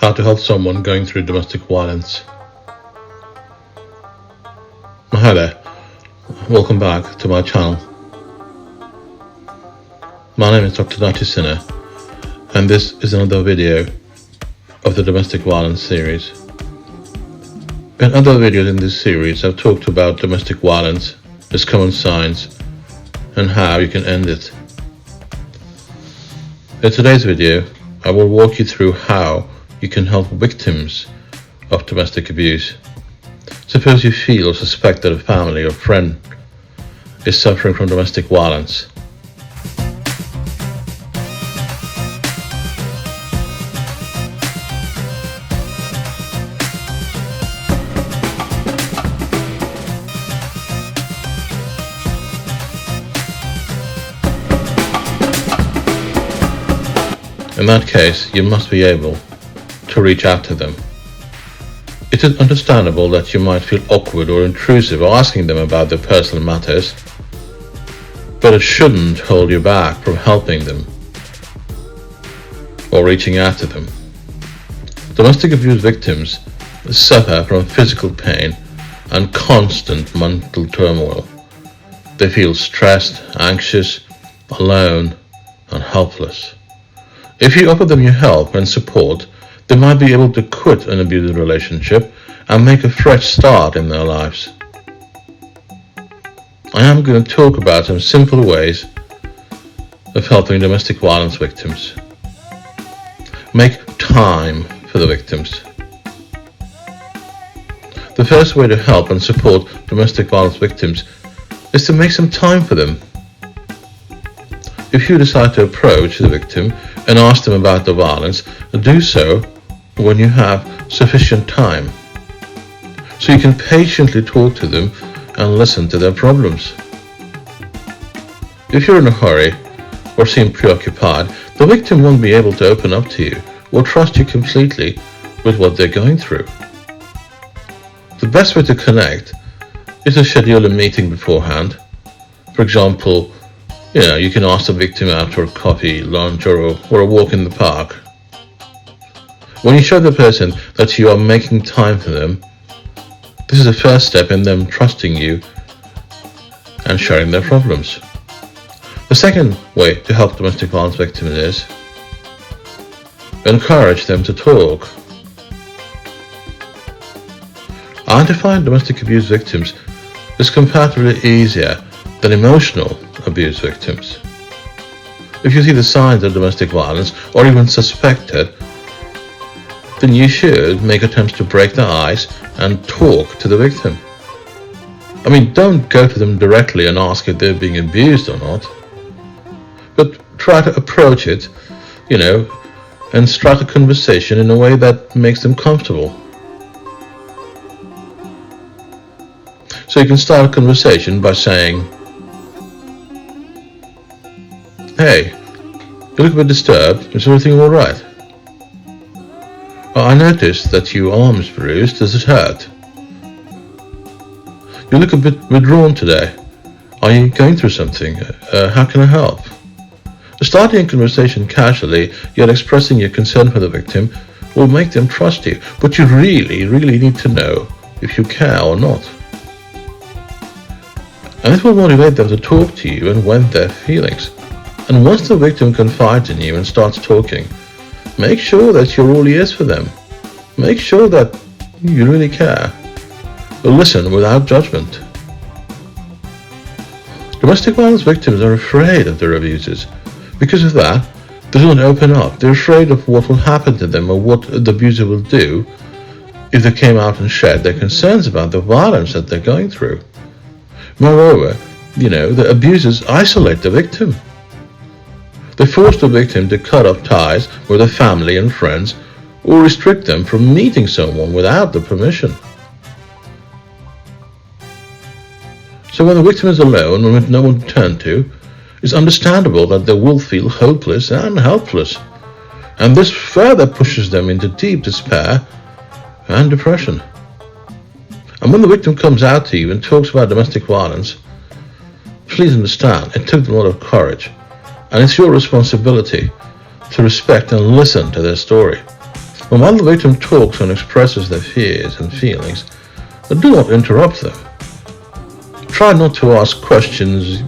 how to help someone going through domestic violence. Hi there, welcome back to my channel. My name is Dr. Nachi Sinha, and this is another video of the domestic violence series. In other videos in this series, I've talked about domestic violence, its common signs, and how you can end it. In today's video, I will walk you through how you can help victims of domestic abuse. Suppose you feel or suspect that a family or friend is suffering from domestic violence. In that case, you must be able to reach out to them. It is understandable that you might feel awkward or intrusive asking them about their personal matters, but it shouldn't hold you back from helping them or reaching out to them. Domestic abuse victims suffer from physical pain and constant mental turmoil. They feel stressed, anxious, alone, and helpless. If you offer them your help and support, they might be able to quit an abusive relationship and make a fresh start in their lives. I am going to talk about some simple ways of helping domestic violence victims. Make time for the victims. The first way to help and support domestic violence victims is to make some time for them. If you decide to approach the victim and ask them about the violence, do so when you have sufficient time, so you can patiently talk to them and listen to their problems. If you're in a hurry or seem preoccupied, the victim won't be able to open up to you or trust you completely with what they're going through. The best way to connect is to schedule a meeting beforehand. For example, you can ask the victim out for a coffee, lunch, or a walk in the park. When you show the person that you are making time for them, this is the first step in them trusting you and sharing their problems. The second way to help domestic violence victims is encourage them to talk. Identifying domestic abuse victims is comparatively easier than emotional abuse victims. If you see the signs of domestic violence or even suspect it, then you should make attempts to break the ice and talk to the victim. Don't go to them directly and ask if they're being abused or not, but try to approach it, and start a conversation in a way that makes them comfortable. So you can start a conversation by saying, "Hey, you look a bit disturbed. Is everything all right? I noticed that your arm is bruised. Does it hurt? You look a bit withdrawn today. Are you going through something? How can I help?" Starting a conversation casually, yet expressing your concern for the victim, will make them trust you, but you really need to know if you care or not. And it will motivate them to talk to you and vent their feelings. And once the victim confides in you and starts talking, make sure that you're all ears for them. Make sure that you really care. Listen without judgment. Domestic violence victims are afraid of their abusers. Because of that, they don't open up. They're afraid of what will happen to them or what the abuser will do if they came out and shared their concerns about the violence that they're going through. Moreover, the abusers isolate the victim. They force the victim to cut off ties with their family and friends or restrict them from meeting someone without their permission. So when the victim is alone and with no one to turn to, it's understandable that they will feel hopeless and helpless, and this further pushes them into deep despair and depression. And when the victim comes out to you and talks about domestic violence, please understand it took them a lot of courage, and it's your responsibility to respect and listen to their story. And while the victim talks and expresses their fears and feelings, do not interrupt them. Try not to ask questions,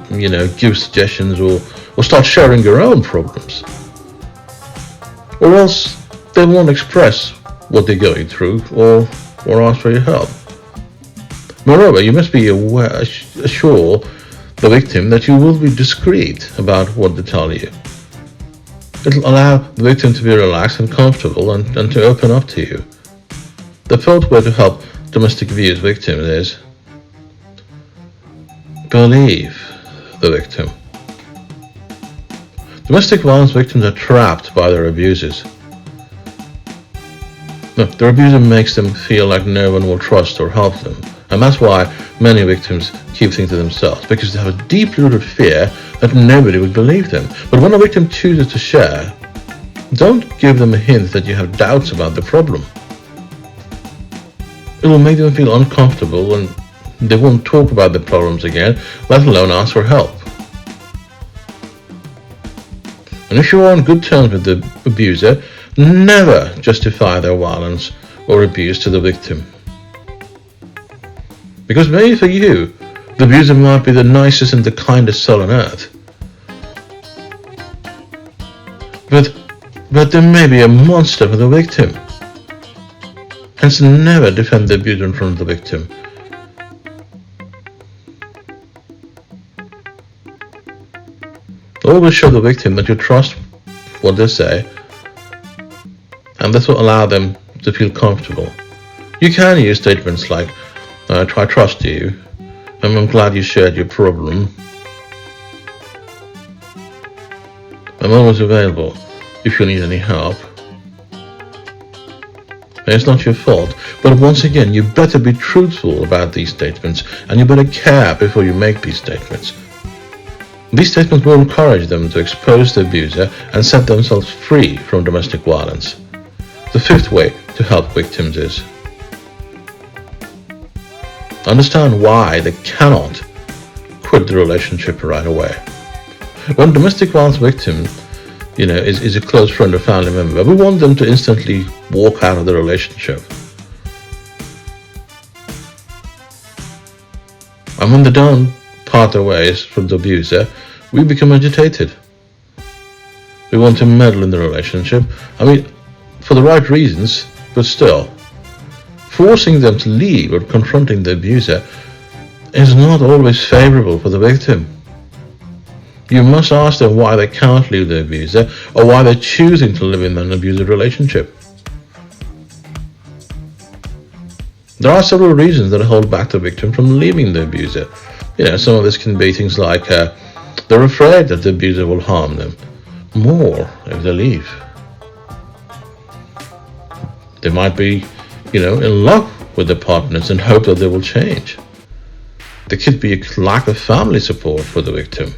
give suggestions, or start sharing your own problems. Or else they won't express what they're going through or ask for your help. Moreover, you must be assure the victim that you will be discreet about what they tell you. It will allow the victim to be relaxed and comfortable and to open up to you. The fourth way to help domestic abuse victims is believe the victim. Domestic violence victims are trapped by their abusers. Their abuser makes them feel like no one will trust or help them. And that's why many victims keep things to themselves, because they have a deep-rooted fear that nobody would believe them. But when a victim chooses to share, don't give them a hint that you have doubts about the problem. It will make them feel uncomfortable and they won't talk about the problems again, let alone ask for help. And if you are on good terms with the abuser, never justify their violence or abuse to the victim. Because maybe for you, the abuser might be the nicest and the kindest soul on earth. But there may be a monster for the victim. Hence, never defend the abuser in front of the victim. Always show the victim that you trust what they say, and this will allow them to feel comfortable. You can use statements like, I trust you, and I'm glad you shared your problem. I'm always available if you need any help. It's not your fault, but once again, you better be truthful about these statements, and you better care before you make these statements. These statements will encourage them to expose the abuser and set themselves free from domestic violence. The fifth way to help victims is understand why they cannot quit the relationship right away. When domestic violence victim, is a close friend or family member, we want them to instantly walk out of the relationship. And when they don't part their ways from the abuser, we become agitated. We want to meddle in the relationship. For the right reasons, but still. Forcing them to leave or confronting the abuser is not always favorable for the victim. You must ask them why they can't leave the abuser or why they're choosing to live in an abusive relationship. There are several reasons that hold back the victim from leaving the abuser. Some of this can be things like they're afraid that the abuser will harm them more if they leave. They might be, in love with their partners and hope that they will change. There could be a lack of family support for the victim.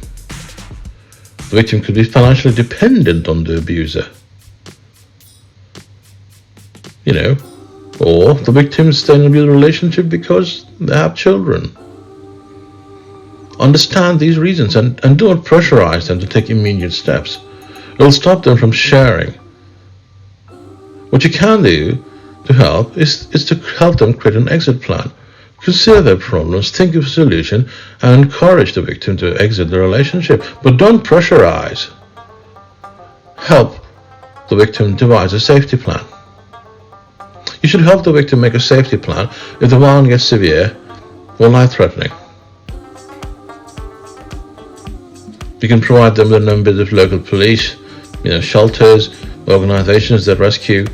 The victim could be financially dependent on the abuser. Or the victims stay in an abusive relationship because they have children. Understand these reasons and do not pressurize them to take immediate steps. It will stop them from sharing. What you can do to help is to help them create an exit plan. Consider their problems, think of a solution, and encourage the victim to exit the relationship. But don't pressurize. Help the victim devise a safety plan. You should help the victim make a safety plan if the violence gets severe or life-threatening. You can provide them with numbers of local police, shelters, organizations that rescue.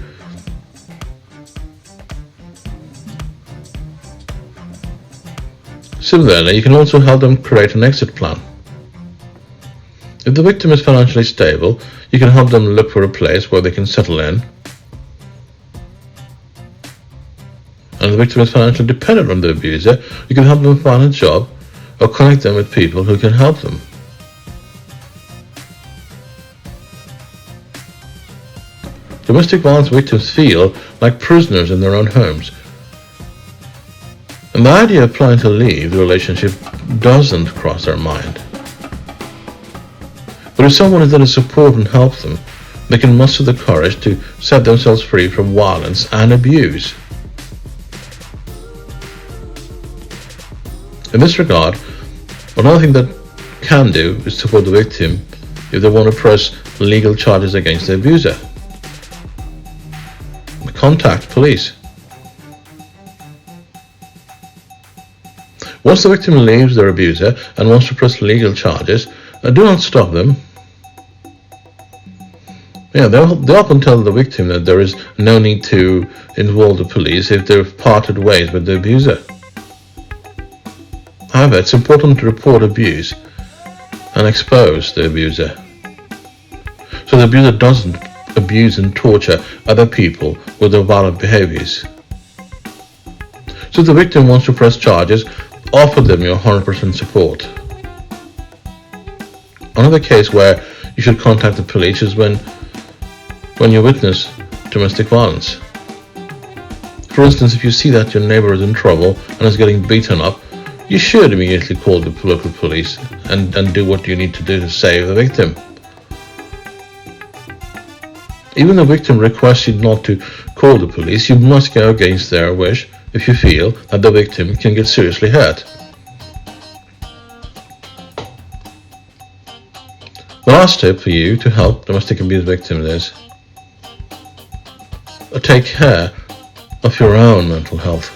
Similarly, you can also help them create an exit plan. If the victim is financially stable, you can help them look for a place where they can settle in. And if the victim is financially dependent on the abuser, you can help them find a job or connect them with people who can help them. Domestic violence victims feel like prisoners in their own homes. And the idea of planning to leave the relationship doesn't cross their mind. But if someone is there to support and help them, they can muster the courage to set themselves free from violence and abuse. In this regard, another thing that can do is support the victim if they want to press legal charges against the abuser. Contact police. Once the victim leaves their abuser and wants to press legal charges, do not stop them. They often tell the victim that there is no need to involve the police if they've parted ways with the abuser. However, it's important to report abuse and expose the abuser, so the abuser doesn't abuse and torture other people with their violent behaviors. So if the victim wants to press charges, offer them your 100% support. Another case where you should contact the police is when you witness domestic violence. For instance, if you see that your neighbor is in trouble and is getting beaten up, you should immediately call the local police and do what you need to do to save the victim. Even the victim requests you not to call the police, you must go against their wish if you feel that the victim can get seriously hurt. The last tip for you to help domestic abuse victims is take care of your own mental health.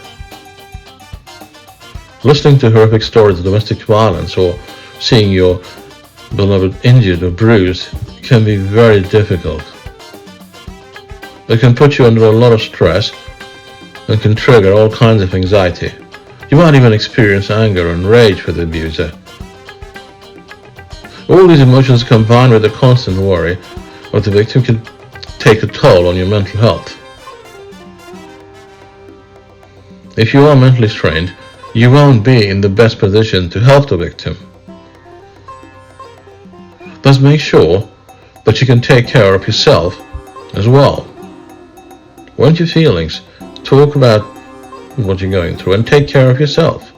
Listening to horrific stories of domestic violence or seeing your beloved injured or bruised can be very difficult. It can put you under a lot of stress and can trigger all kinds of anxiety. You might even experience anger and rage for the abuser. All these emotions combined with the constant worry of the victim can take a toll on your mental health. If you are mentally strained, you won't be in the best position to help the victim. Thus make sure that you can take care of yourself as well. Vent your feelings, talk about what you're going through, and take care of yourself.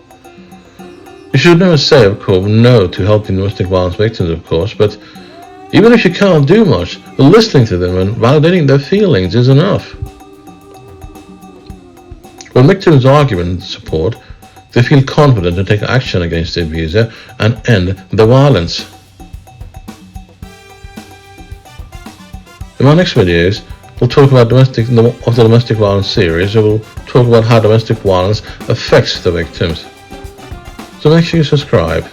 You should never say, of course, no to helping domestic violence victims, of course, but even if you can't do much, listening to them and validating their feelings is enough. When victims argue and support, they feel confident to take action against the abuser and end the violence. In my next videos, we'll talk about the domestic violence series, and we'll talk about how domestic violence affects the victims. So make sure you subscribe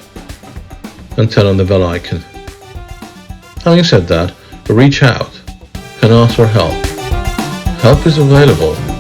and turn on the bell icon. Having said that, reach out and ask for help. Help is available.